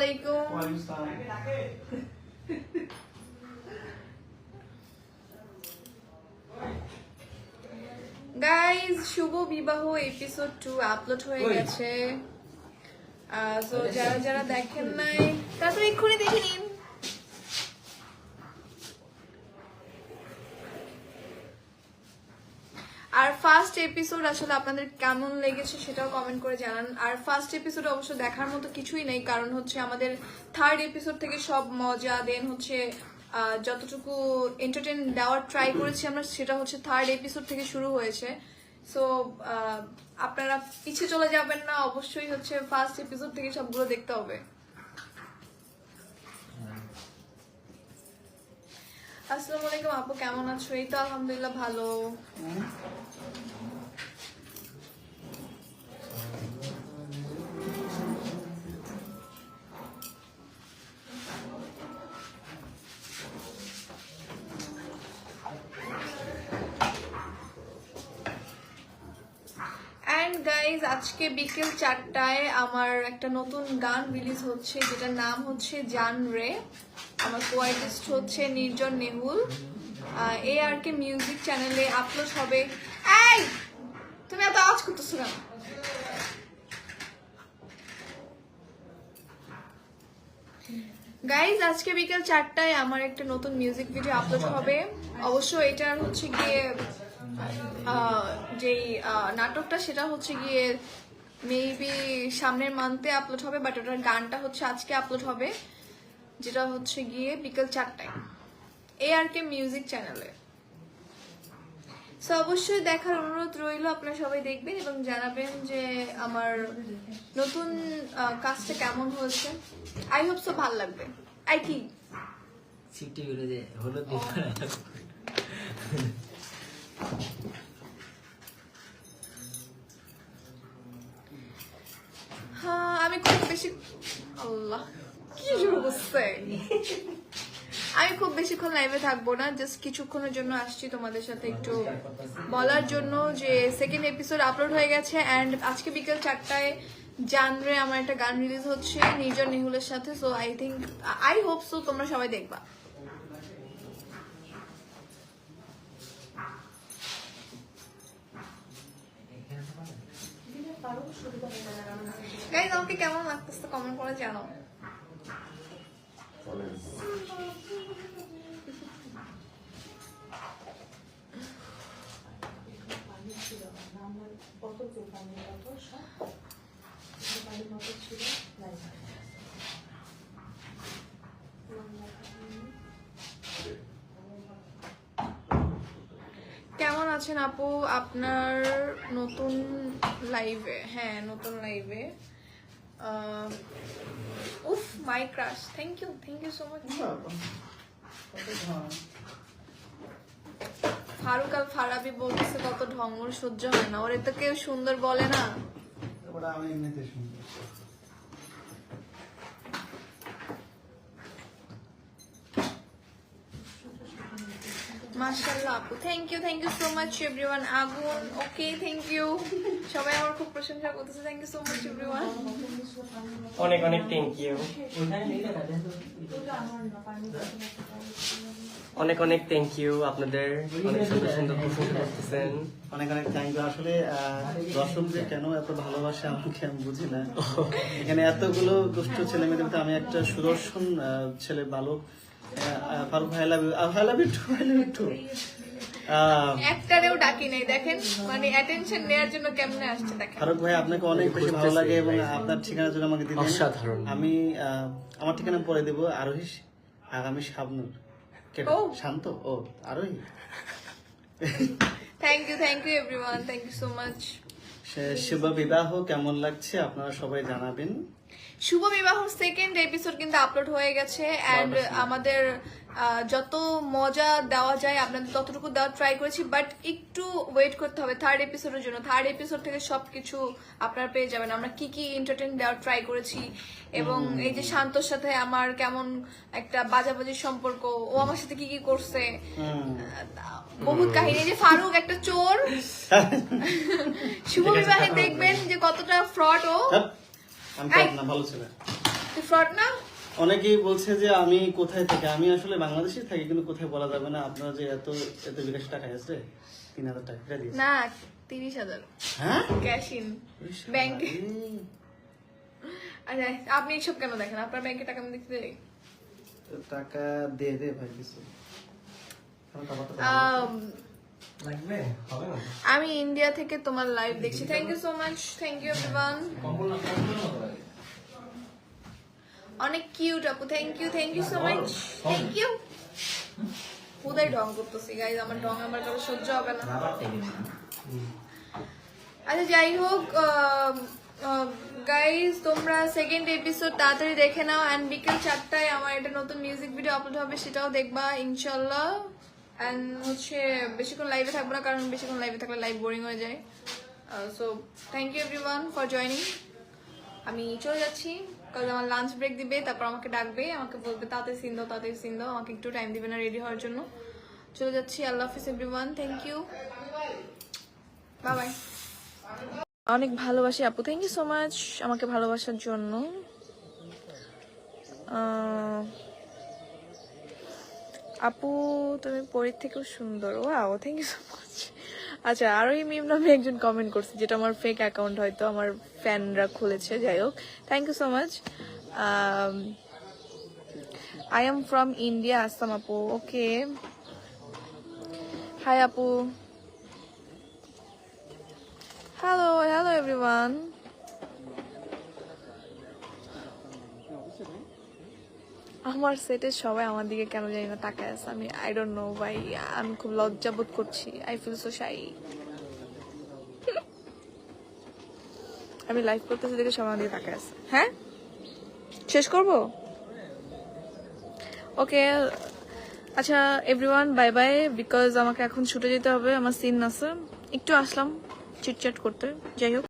আলাইকুম। গাইজ, শুভ বিবাহ episode 2 upload হয়ে গেছে। তো যারা যারা দেখেন নাই তারা তো এক্ষুনি দেখে নিন। আর ফার্স্ট এপিসোড আসলে আপনাদের কেমন লেগেছে সেটাও কমেন্ট করে জানান। আর ফার্স্ট এপিসোড অবশ্য দেখার মতো কিছুই নেই, কারণ হচ্ছে আমাদের থার্ড এপিসোড থেকে সব মজা দেন হচ্ছে যতটুকু এন্টারটেইন দেওয়ার ট্রাই করেছি আমরা, সেটা হচ্ছে থার্ড এপিসোড থেকে শুরু হয়েছে। সো আপনারা পিছিয়ে চলে যাবেন না, অবশ্যই হচ্ছে ফার্স্ট এপিসোড থেকে সবগুলো দেখতে হবে। আসসালামু আলাইকুম আপু, কেমন আছো? এই তো আলহামদুলিল্লাহ ভালো। অ্যান্ড গাইজ, আজকে বিকেল 4টায় আমার একটা নতুন গান রিলিজ হচ্ছে, যেটার নাম হচ্ছে জান রে। আমার কো-আর্টিস্ট হচ্ছে নির্জন নেহুল। ARK মিউজিক চ্যানেলে আপলোড হবে। এই তুমি এত আওয়াজ করতেছো কেন? গাইজ, আজকে বিকেল 4টায় আমার একটা নতুন মিউজিক ভিডিও আপলোড হবে। অবশ্য এটার হচ্ছে গিয়ে যেই নাটকটা সেটা হচ্ছে গিয়ে মেবি সামনের মান্থে আপলোড হবে, বাট ওটার গানটা হচ্ছে আজকে আপলোড হবে, যেটা হচ্ছে গিয়ে বিকেল 4টায় ARK মিউজিক চ্যানেলে। সো অবশ্যই দেখার অনুরোধ রইল, আপনারা সবাই দেখবেন এবং জানাবেন যে আমার নতুন কাজটা কেমন হয়েছে। আই হোপ সো ভালো লাগবে। আই কি সিটি গুলো যে হলো হ্যাঁ, আমি খুব বেশি আল্লাহ কি শুরু করছে। আমি খুব বেশিক্ষণ লাইভে থাকবো না, জাস্ট কিছুক্ষণের জন্য আসছি তোমাদের সাথে একটু বলার জন্য যে সেকেন্ড এপিসোড আপলোড হয়ে গেছে। অ্যান্ড আজকে বিকেল 4টায় জানরে আমার একটা গান রিলিজ হচ্ছে নির্জন নেহুলের সাথে। সো আই হোপ সো তোমরা সবাই দেখবা। গাইজ, আমাকে কেমন লাগতেছে কমেন্ট করে জানাও। কেমন আছেন আপু? আপনার নতুন লাইভে, হ্যাঁ নতুন লাইভে। উফ, my crush, thank you so much. Farooq Al Farabi বলতেছে কত ঢঙ্গর সহ্য হয় না, ওরে তো কেউ সুন্দর বলে না। মাশাআল্লাহ আপু, thank you so much everyone. আগুন, ওকে, থ্যাংক ইউ। সবাই আমার খুব প্রশংসা করতেছে, thank you so much everyone. অনেক অনেক থ্যাংক ইউ, অনেক অনেক থ্যাংক ইউ আপনাদের, অনেক সুন্দর সুন্দর প্রশংসা করতেছেন। অনেক অনেক থ্যাংক ইউ। আসলে দর্শকদের কেন এত ভালোবাসে আমাকে আমি বুঝি না। এখানে এতগুলো দুষ্ট ছেলে মেয়েদের ভিতরে আমি একটা সুদর্শন ছেলে বালক। ফারুক ভাই, আই লাভ ইউ টু। একটারেও ডাকি নাই, দেখেন মানে অ্যাটেনশন নেয়ার জন্য কেমনে আসছে দেখেন। ফারুক ভাই, আপনাকে অনেক বেশি ভালো লাগে এবং আপনার ঠিকানা যদি আমাকে দিলেন অসাধারণ। আমি আমার ঠিকানা পরে দেবো। আরোহী, আগামী শাবনুর। শান্ত ও Arohi. Thank you everyone, thank you so much. শুভ বিবাহ কেমন লাগছে আপনারা সবাই জানাবেন। শুভ বিবাহ সেকেন্ড এপিসোড কিন্তু আপলোড হয়ে গেছে। অ্যান্ড আমাদের যত মজা দেওয়া যায় আপনাদের ততটুকু দেওয়ার ট্রাই করেছি, বাট একটু ওয়েট করতে হবে থার্ড এপিসোডের জন্য। থার্ড এপিসোড থেকে সবকিছু আপনারা পেয়ে যাবেন, আমরা কি কি এন্টারটেইন দেওয়ার ট্রাই করেছি। এবং এই যে শান্তর সাথে আমার কেমন একটা বাজাবাজির সম্পর্ক, ও আমার সাথে কি কি করছে, বহুত কাহিনী। যে ফারুক একটা চোর। শুভ বিবাহে দেখবেন যে কতটা ফ্রড ও। আমি না ভালো ছিল। তুই ফ্রড না? অনেকেই বলছে যে আমি কোথায় থাকি, আমি আসলে বাংলাদেশে থাকি, কিন্তু কোথায় বলা যাবে না। আপনার যে এত এত বিকাশ টাকা আছে, 3,000 টাকা দিয়েছে। না 30,000 হ্যাঁ ক্যাশ ইন ব্যাংকে। আচ্ছা আপনি এসব কেন দেখেন? আপনার ব্যাংকে টাকা আমি দেখতে দেই। টাকা দে দে ভাই কিছু। লাগবে হবে না আমি ইন্ডিয়া থেকে তোমার লাইভ দেখছি। Thank you so much, thank you everyone. অনেক কিউট আপু, thank you so much, thank you. খুদাই ঢং করতেছি গাইজ, আমার ঢং আমার কাছে সহ্য হবে না। রাবার টেবিল না। আচ্ছা যাই হোক গাইজ, তোমরা সেকেন্ড এপিসোড তাড়াতাড়ি দেখে নাও, অ্যান্ড বিকেল 4টায় আমার একটা নতুন মিউজিক ভিডিও আপলোড হবে, সেটাও দেখবা ইনশাল্লাহ। অ্যান্ড হচ্ছে বেশিক্ষণ লাইভে থাকবো না, কারণ বেশিক্ষণ লাইভে থাকলে লাইভ বোরিং হয়ে যায়। So thank you everyone for joining. আমি চলে যাচ্ছি, কারণ আমার লাঞ্চ ব্রেক দিবে, তারপর আমাকে ডাকবে, আমাকে বলবে তাড়াতাড়ি সিন দাও, আমাকে একটু টাইম দিবে না রেডি হওয়ার জন্য। চলে যাচ্ছি, আল্লাহ হাফিজ everyone, thank you, bye bye. অনেক ভালোবাসি আপু, থ্যাংক ইউ সো মাচ আমাকে ভালোবাসার জন্য। আপু তুমি পরীর থেকেও সুন্দর, wow thank you so much. আচ্ছা আরো এই মিম নামে একজন কমেন্ট করছে, যেটা আমার ফেক অ্যাকাউন্ট, হয়তো আমার ফ্যানরা খুলেছে, যাই হোক thank you so much. I am from India, Assam আপু, ওকে হাই আপু, হ্যালো এভরিওয়ান। আমার সেটে সবাই আমার দিকে কেন জানি না তাকায় আছে, আমি আই ডোন্ট নো ভাই, আমি খুব লজ্জা বোধ করছি, আই ফিল সো শাই। আমি লাইভ করতেছি দেখে সবাই আমার দিকে তাকায় আছে। হ্যাঁ শেষ করব, ওকে আচ্ছা এভরিওয়ান বাই বাই, বিকজ আমাকে এখন ছুটে যেতে হবে, আমার সিন আছে, একটু আসলাম চিটচ্যাট করতে, যাই হোক।